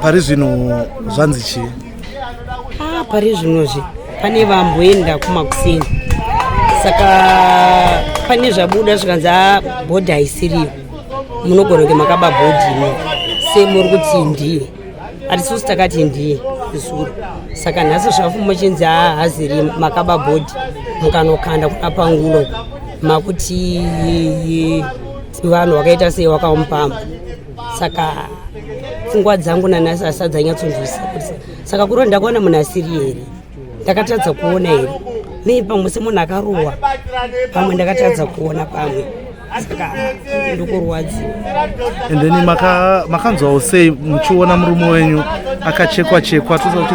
Pari zvino zvanzi chii? Pari zvinozvi pane vamboenda kumakuseni, saka pane zvabuda zvikanzi bhodhi haisiriyo, munogona kunge makaba bhodhi ino semuri kuti ndiye, atisusi takati ndiye zuro. Saka nhasi zvafuma chinzi haziri makaba bhodhi, mukanokanda kuna pangulo makuti vanhu vakaita sei vakaumupamba. Saka pfungwa dzangu nanhasi asadzanyatsonzwisa kuti saka kuro ndakaona munhu asiri here, ndakatadza kuona here, nei pamwe semunhu akarohwa, pamwe ndakatadza kuona pamwe, saka ndokurwadziwa. And then makanzwawo sei muchiona murume wenyu akachekwa toza kuti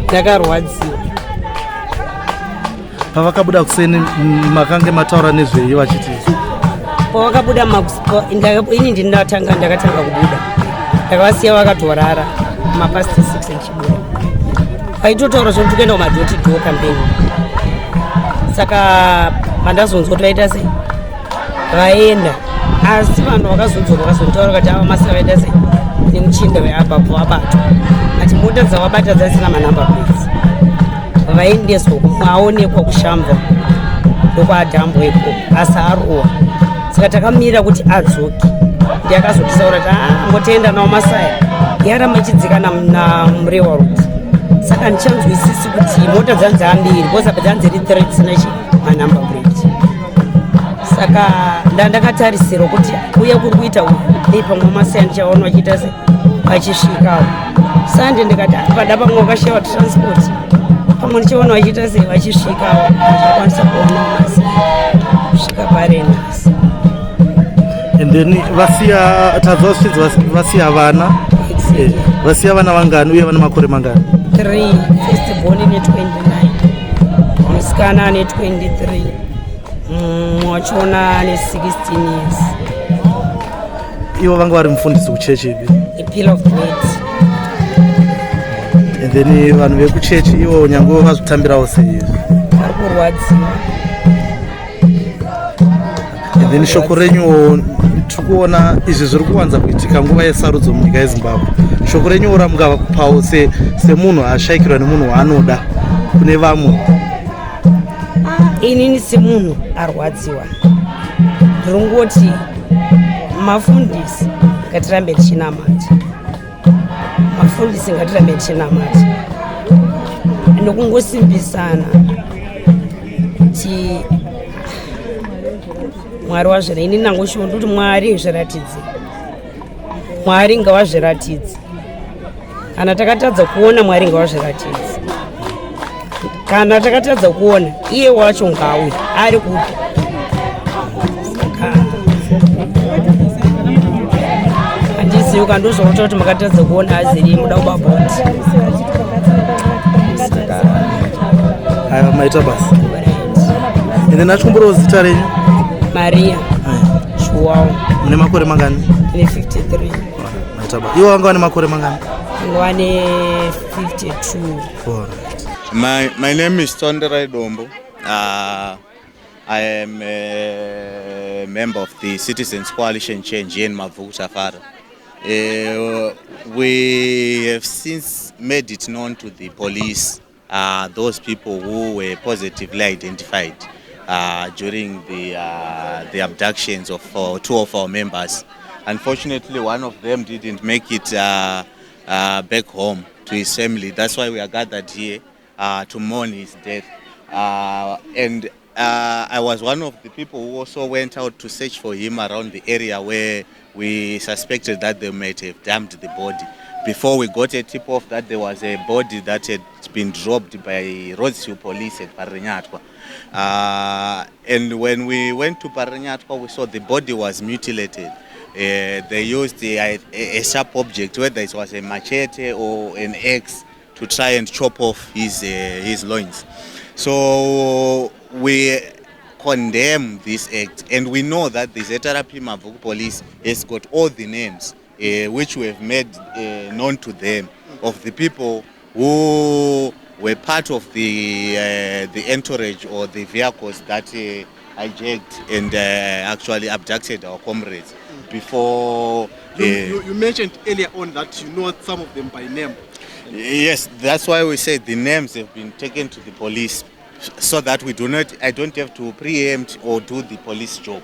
ndakarwadziwa. Pavakabuda kuseni makange mataura nezvei vachiti? Pavakabuda ini ndakatanga kubuda, ndakavasiya vakatorara mapast 6 echibuda, paitotaura zvokuti kuenda kumadhoti dho campaign. Saka mandazonzwa kuti vaita sei vaenda, asi vanhu vakazonzora vakazontaura kuti waMasaya vaita sei nemuchinda weabapo wabatwa, ati mota dzavabata dzasina manamba plates, vaendeswa aonekwa kushamva ndokwaadhambo iko asi arohwa. Saka takamirira kuti adzoke, ndiyakazotisaura kuti ngotoenda naWaMasaya yaramba ichidzikana namurewa road. Saka ndichanzwisisi kuti mota dzanzi ambiri bosaka dzanzi ri3 dzisina manamba plate. Saka ndakatarisira kuti uye kuri kuita nei pamwe waMasaya ndichaona vachiita se vachisvikawo. Sande ndikati pada pamwe vakashayiwa transport, pamwe ndichaona vachiita se vachisvikawo, ndakwanisa kuona waMasaya kusvika parenhasi. And then tadzwa zvichinzi vasiya vana, vasiya vana vangani uye vana makore mangani? 3, first born ine 29, musikana ane 23, mwachona ane 16 years. Ivo vanga vari mufundisi kuchechi ipi? Pillar of Faith. And then vanhu vekuchechi ivo nyange vazvitambirawo sei? Vari kurwadziwa. And then shoko renyu tiri kuona izvi zviri kuwanza kuitika nguva yesarudzo munyika yeZimbabwe. Shoko renyu ramungavakupawo semunhu ashayikirwa nemunhu waanoda kune vamwe? Inini semunhu arwadziwa ndingoti mafundisi ngatirambe tichinamata, mafundisi ngatirambe tichinamata ndokungosimbisana kuti Mwari wazvira. Ini nangoshondo kuti Mwari zviratidze, Mwari ngawazviratidze. Kana takatadza kuona Mwari ngawazviratidze, kana takatadza kuona iye wacho ngauye ari kuti handisiyo kandozvakuta kuti makatadza kuona aziri muda kubabhoti. Aya maita basa. Ine nachikumburewo zita renyu? Maria Chuwao. Mune makore mangani? Ine 53. Maita basa. Iwo wanga wane makore mangani? Wane 52. My name is Tondera Dombo. I am a member of the Citizens Coalition Change in Mavuku Tafara. We have since made it known to the police, those people who were positively identified during the abductions of 2 of our members. Unfortunately, one of them didn't make it back home to his family. That's why we are gathered here to mourn his death. And I was one of the people who also went out to search for him around the area where we suspected that they might have dumped the body. Before we got a tip-off that there was a body that had been dropped by Roadsview police at Parinyatwa. And when we went to Parinyatwa, we saw the body was mutilated. They used a sharp object, whether it was a machete or an axe, to try and chop off his loins. So we condemn this act, and we know that the ZRP Mavuku police has got all the names which we have made known to them of the people who were part of the entourage or the vehicles that hijacked and actually abducted our comrades before. You mentioned earlier on that you know some of them by name. Yes, that's why we say the names have been taken to the police, so that I don't have to preempt or do the police job.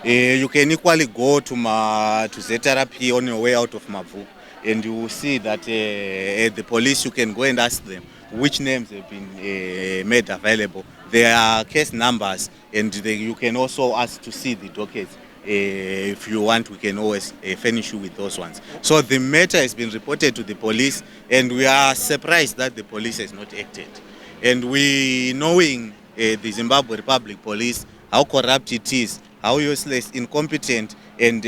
You can equally go to ZRP on your way out of Mavu, and you will see that the police, you can go and ask them which names have been made available. There are case numbers, and you can also ask to see the dockets. If you want, we can always furnish you with those ones. So the matter has been reported to the police, and we are surprised that the police has not acted. And we, knowing the Zimbabwe Republic Police, how corrupt it is, how useless, incompetent, and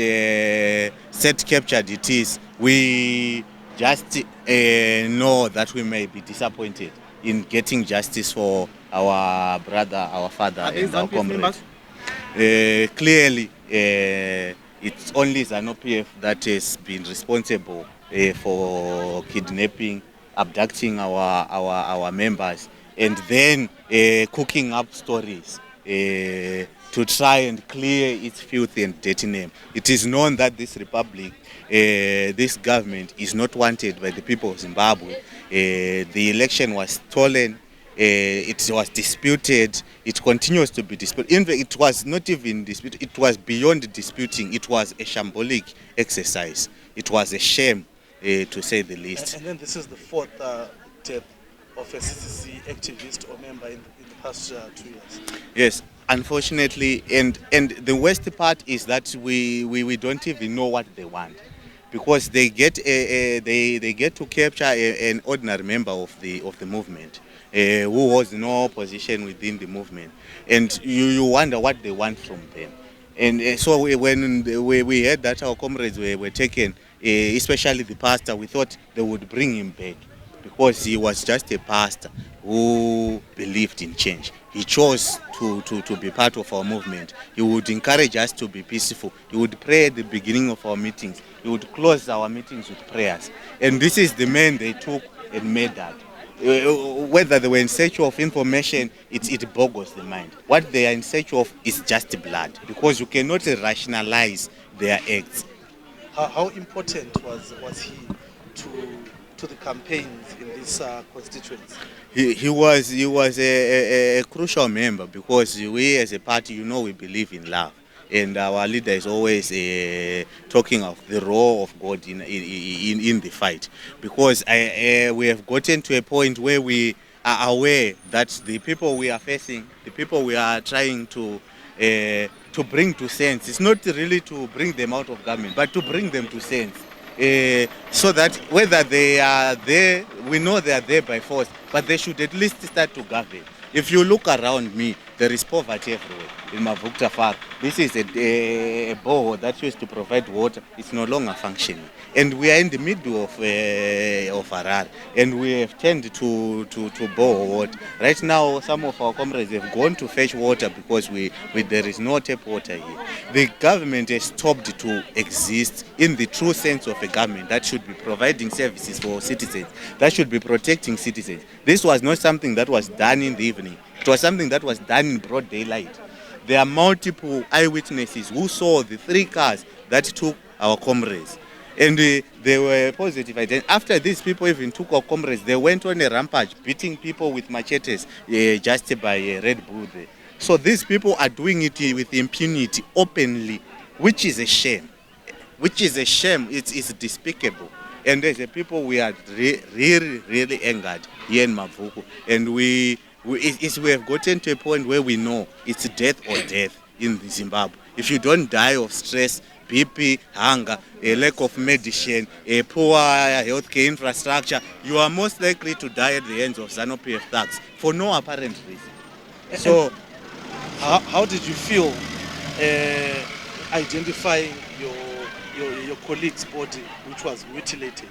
set-captured it is, we just know that we may be disappointed in getting justice for our brother, our father, and our comrade. Clearly, it's only ZANU-PF that has been responsible for kidnapping, abducting our members, and then cooking up stories to try and clear its filthy and dirty name. It is known that this republic, this government, is not wanted by the people of Zimbabwe. The election was stolen. It was disputed. It continues to be disputed. In fact, it was not even disputed. It was beyond disputing. It was a shambolic exercise. It was a shame, to say the least. And then this is the fourth death of a CCC activist or member in the past 2 years. Yes, unfortunately, and the worst part is that we don't even know what they want, because they get they get to capture an ordinary member of the movement. Who was no position within the movement, and you wonder what they want from them. And so when we heard that our comrades were taken, especially the pastor, we thought they would bring him back, because he was just a pastor who believed in change. He chose to be part of our movement. He would encourage us to be peaceful. He would pray at the beginning of our meetings. He would close our meetings with prayers. And this is the man they took and made that. Whether they were in search of information, it boggles the mind. What they are in search of is just blood, because you cannot rationalize their acts. How important was he to the campaigns in this constituency? He was a crucial member, because we as a party, we believe in love. And our leader is always talking of the role of God in the fight, because we have gotten to a point where we are aware that the people we are facing, the people we are trying to bring to sense, it's not really to bring them out of government, but to bring them to sense, so that whether they are there, we know they are there by force, but they should at least start to govern. If you look around me, there is poverty everywhere. In Mavukta Farm, this is a borehole that used to provide water. It's no longer functioning. And we are in the middle of Harare, and we have turned to bore water. Right now, some of our comrades have gone to fetch water, because there is no tap water here. The government has stopped to exist in the true sense of a government that should be providing services for citizens, that should be protecting citizens. This was not something that was done in the evening. It was something that was done in broad daylight. There are multiple eyewitnesses who saw the 3 cars that took our comrades. And they were positive. And after these people even took our comrades, they went on a rampage, beating people with machetes just by Red Bull there. So these people are doing it with impunity, openly, which is a shame. It's despicable. And as a people, we are really angered here in Mavuku. And we have gotten to a point where we know it's death or death in Zimbabwe. If you don't die of stress, BP, hunger, a lack of medicine, a poor healthcare infrastructure, you are most likely to die at the hands of ZANU-PF thugs for no apparent reason. So, how did you feel identifying your colleague's body, which was mutilated?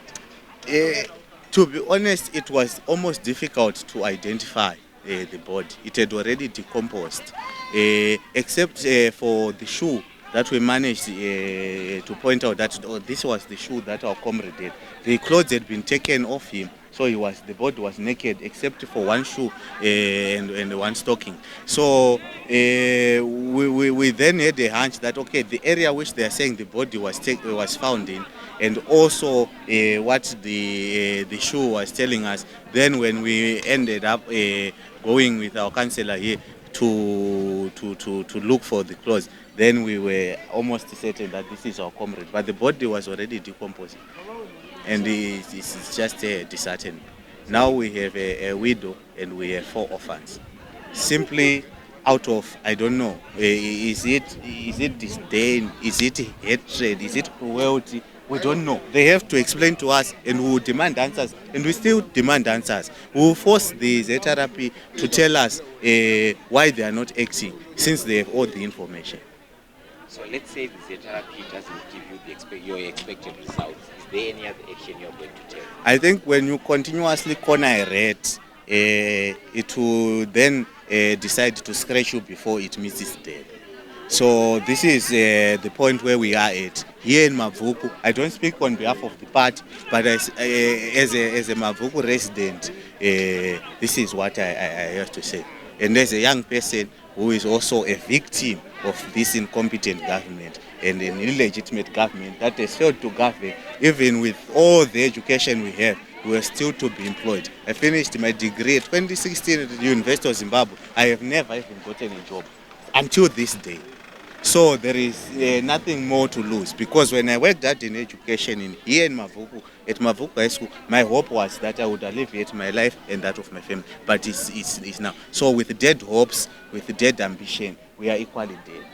To be honest, it was almost difficult to identify the body. It had already decomposed, except for the shoe that we managed to point out that this was the shoe that our comrade did. The clothes had been taken off him, So the body was naked except for one shoe and one stocking. So we then had a hunch that, okay, the area which they are saying the body was found in, and also what the shoe was telling us. Then when we ended up going with our counselor here to look for the clothes, then we were almost certain that this is our comrade, but the body was already decomposing, and it's just disheartening. Now we have a widow and we have 4 orphans. Simply out of, I don't know, is it disdain, is it hatred, is it cruelty? We don't know. They have to explain to us, and we will demand answers, and we still demand answers. We will force the ZRP to tell us why they are not acting, since they have all the information. So let's say the ZRP doesn't give you your expected results. Is there any other action you're going to take? I think when you continuously corner a rat, it will then decide to scratch you before it meets its death. So this is the point where we are at. Here in Mavuku, I don't speak on behalf of the party, but as a Mavuku resident, this is what I have to say. And as a young person who is also a victim of this incompetent government and an illegitimate government that has failed to govern, even with all the education we have, we are still to be employed. I finished my degree at 2016 at the University of Zimbabwe. I have never even gotten a job until this day. So there is nothing more to lose, because when I worked out in education here in Mavuku, at Mavuku High School, my hope was that I would alleviate my life and that of my family. But it's now. So with dead hopes, with dead ambition, we are equally dead.